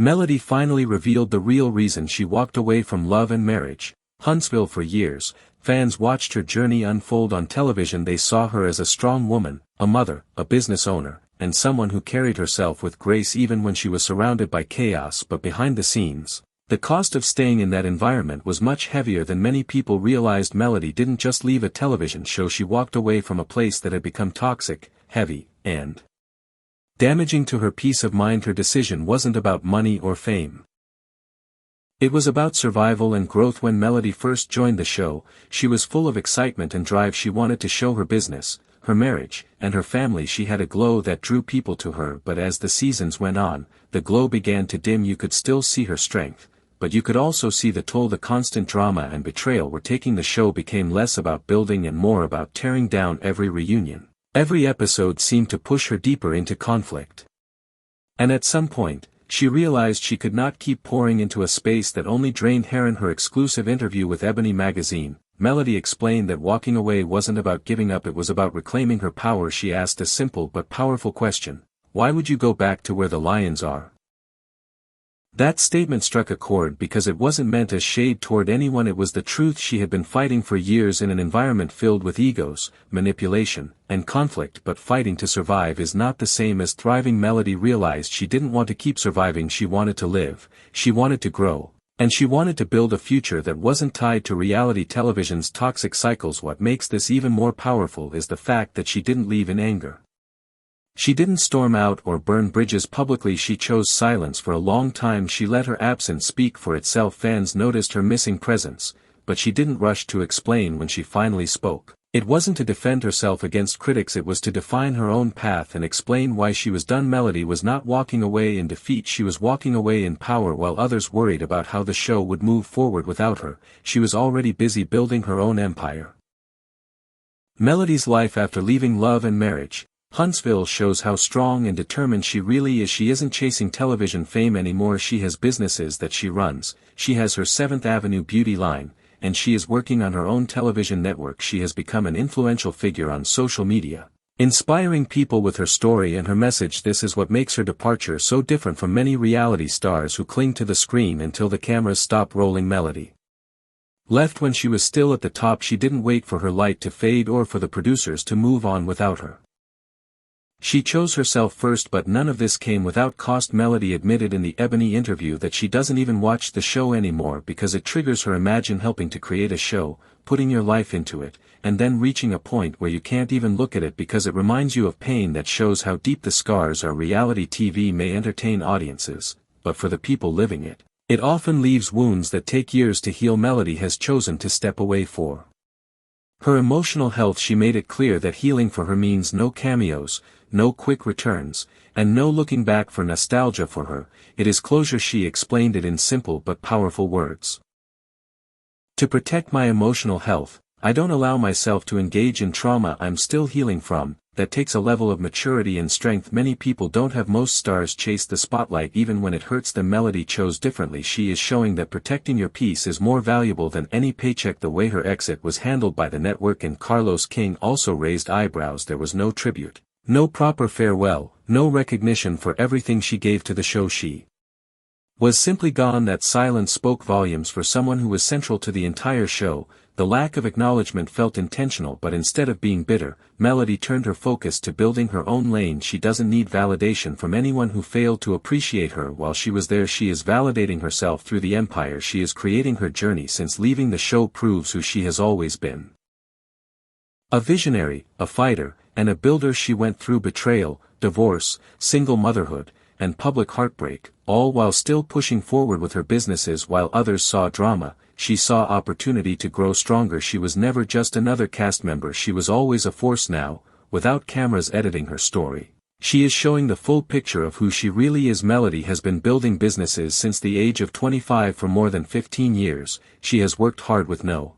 Melody finally revealed the real reason she walked away from Love and Marriage, Huntsville. For years, fans watched her journey unfold on television. They saw her as a strong woman, a mother, a business owner, and someone who carried herself with grace even when she was surrounded by chaos. But behind the scenes, the cost of staying in that environment was much heavier than many people realized. Melody didn't just leave a television show, she walked away from a place that had become toxic, heavy, and damaging to her peace of mind. Her decision wasn't about money or fame. It was about survival and growth. When Melody first joined the show, she was full of excitement and drive. She wanted to show her business, her marriage, and her family. She had a glow that drew people to her. But as the seasons went on, the glow began to dim. You could still see her strength, but you could also see the toll. The constant drama and betrayal were taking. The show became less about building and more about tearing down. Every reunion, every episode seemed to push her deeper into conflict. And at some point, she realized she could not keep pouring into a space that only drained her. In her exclusive interview with Ebony magazine, Melody explained that walking away wasn't about giving up, it was about reclaiming her power. She asked a simple but powerful question: why would you go back to where the lions are? That statement struck a chord because it wasn't meant as shade toward anyone. It was the truth. She had been fighting for years in an environment filled with egos, manipulation, and conflict. But fighting to survive is not the same as thriving. Melody realized she didn't want to keep surviving. She wanted to live, she wanted to grow, and she wanted to build a future that wasn't tied to reality television's toxic cycles. What makes this even more powerful is the fact that she didn't leave in anger. She didn't storm out or burn bridges publicly. She chose silence. For a long time she let her absence speak for itself. Fans noticed her missing presence, but she didn't rush to explain. When she finally spoke, it wasn't to defend herself against critics, it was to define her own path and explain why she was done. Melody was not walking away in defeat, she was walking away in power. While others worried about how the show would move forward without her, she was already busy building her own empire. Melody's life after leaving Love and Marriage, Huntsville shows how strong and determined she really is. She isn't chasing television fame anymore. She has businesses that she runs, she has her 7th Avenue beauty line, and she is working on her own television network. She has become an influential figure on social media, inspiring people with her story and her message. This is what makes her departure so different from many reality stars who cling to the screen until the cameras stop rolling. Melody left when she was still at the top. She didn't wait for her light to fade or for the producers to move on without her. She chose herself first, but none of this came without cost. Melody admitted in the Ebony interview that she doesn't even watch the show anymore because it triggers her. Imagine helping to create a show, putting your life into it, and then reaching a point where you can't even look at it because it reminds you of pain. That shows how deep the scars are. Reality TV may entertain audiences, but for the people living it, it often leaves wounds that take years to heal. Melody has chosen to step away for her emotional health. She made it clear that healing for her means no cameos, no quick returns, and no looking back for nostalgia. For her, it is closure. She explained it in simple but powerful words. To protect my emotional health, I don't allow myself to engage in trauma I'm still healing from. That takes a level of maturity and strength many people don't have. Most stars chase the spotlight even when it hurts them. Melody chose differently. She is showing that protecting your peace is more valuable than any paycheck. The way her exit was handled by the network and Carlos King also raised eyebrows. There was no tribute, no proper farewell, no recognition for everything she gave to the show. She was simply gone. That silence spoke volumes for someone who was central to the entire show. The lack of acknowledgement felt intentional, but instead of being bitter, Melody turned her focus to building her own lane. She doesn't need validation from anyone who failed to appreciate her while she was there. She is validating herself through the empire she is creating. Her journey since leaving the show proves who she has always been. A visionary, a fighter, and a builder. She went through betrayal, divorce, single motherhood, and public heartbreak, all while still pushing forward with her businesses. While others saw drama, she saw opportunity to grow stronger. She was never just another cast member, she was always a force. Now, without cameras editing her story, she is showing the full picture of who she really is. Melody has been building businesses since the age of 25 for more than 15 years. She has worked hard with no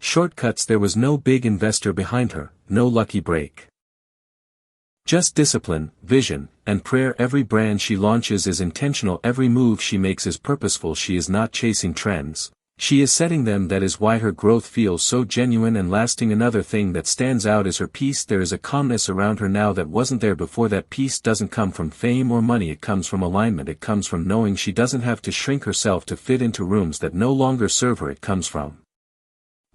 shortcuts. There was no big investor behind her, no lucky break. Just discipline, vision, and prayer. Every brand she launches is intentional. Every move she makes is purposeful. She is not chasing trends, She is setting them, that is why her growth feels so genuine and lasting. Another thing that stands out is her peace. There is a calmness around her now that wasn't there before. That peace doesn't come from fame or money, it comes from alignment, it comes from knowing she doesn't have to shrink herself to fit into rooms that no longer serve her. It comes from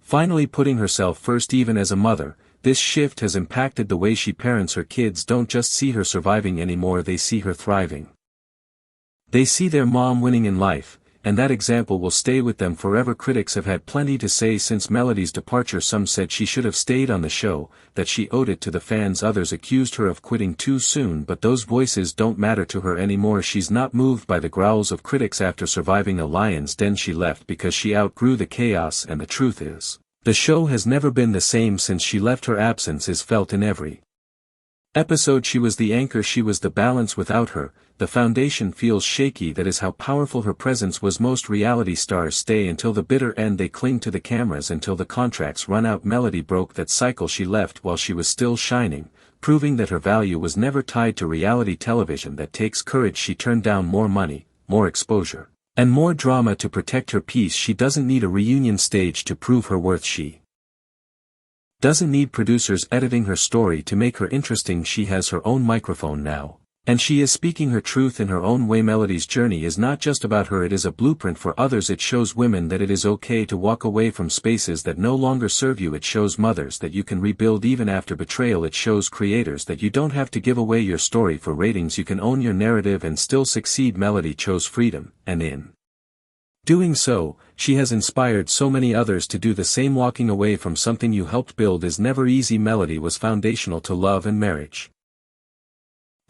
finally putting herself first. Even as a mother, this shift has impacted the way she parents her kids. Don't just see her surviving anymore, they see her thriving. They see their mom winning in life, and that example will stay with them forever. Critics have had plenty to say since Melody's departure. Some said she should have stayed on the show, that she owed it to the fans. Others accused her of quitting too soon, but those voices don't matter to her anymore. She's not moved by the growls of critics. After surviving a lion's den, she left because she outgrew the chaos, and the truth is, the show has never been the same since she left. Her absence is felt in every episode. She was the anchor, she was the balance. Without her, the foundation feels shaky. That is how powerful her presence was. Most reality stars stay until the bitter end. They cling to the cameras until the contracts run out. Melody broke that cycle. She left while she was still shining, proving that her value was never tied to reality television. That takes courage. She turned down more money, more exposure, and more drama to protect her peace. She doesn't need a reunion stage to prove her worth. She doesn't need producers editing her story to make her interesting. She has her own microphone now, and she is speaking her truth in her own way. Melody's journey is not just about her, it is a blueprint for others. It shows women that it is okay to walk away from spaces that no longer serve you. It shows mothers that you can rebuild even after betrayal. It shows creators that you don't have to give away your story for ratings. You can own your narrative and still succeed. Melody chose freedom, and in doing so, she has inspired so many others to do the same. Walking away from something you helped build is never easy. Melody was foundational to love and marriage.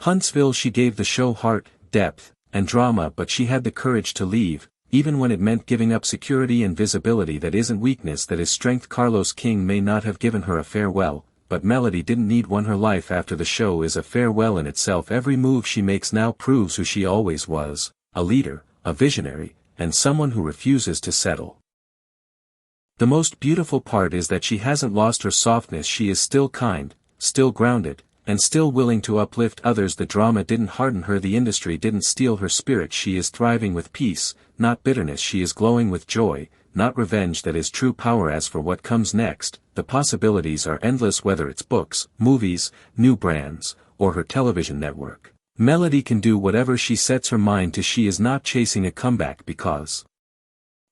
Huntsville. She gave the show heart, depth, and drama, but she had the courage to leave, even when it meant giving up security and visibility. That isn't weakness, that is strength. Carlos King may not have given her a farewell, but Melody didn't need one. Her life after the show is a farewell in itself. Every move she makes now proves who she always was, a leader, a visionary, and someone who refuses to settle. The most beautiful part is that she hasn't lost her softness. She is still kind, still grounded, and still willing to uplift others. The drama didn't harden her, the industry didn't steal her spirit. She is thriving with peace, not bitterness. She is glowing with joy, not revenge. That is true power. As for what comes next, the possibilities are endless. Whether it's books, movies, new brands, or her television network, Melody can do whatever she sets her mind to. She is not chasing a comeback because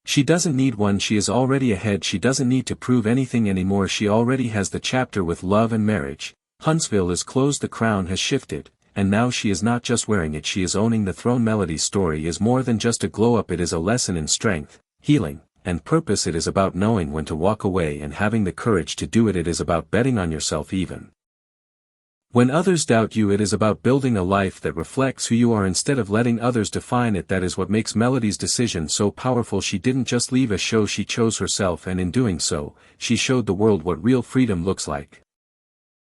she doesn't need one. She is already ahead. She doesn't need to prove anything anymore. She already has the chapter with love and marriage. Huntsville is closed, the crown has shifted, and now she is not just wearing it, she is owning the throne. Melody's story is more than just a glow-up, it is a lesson in strength, healing, and purpose. It is about knowing when to walk away and having the courage to do it. It is about betting on yourself even when others doubt you. It is about building a life that reflects who you are instead of letting others define it. That is what makes Melody's decision so powerful. She didn't just leave a show, she chose herself, and in doing so, she showed the world what real freedom looks like.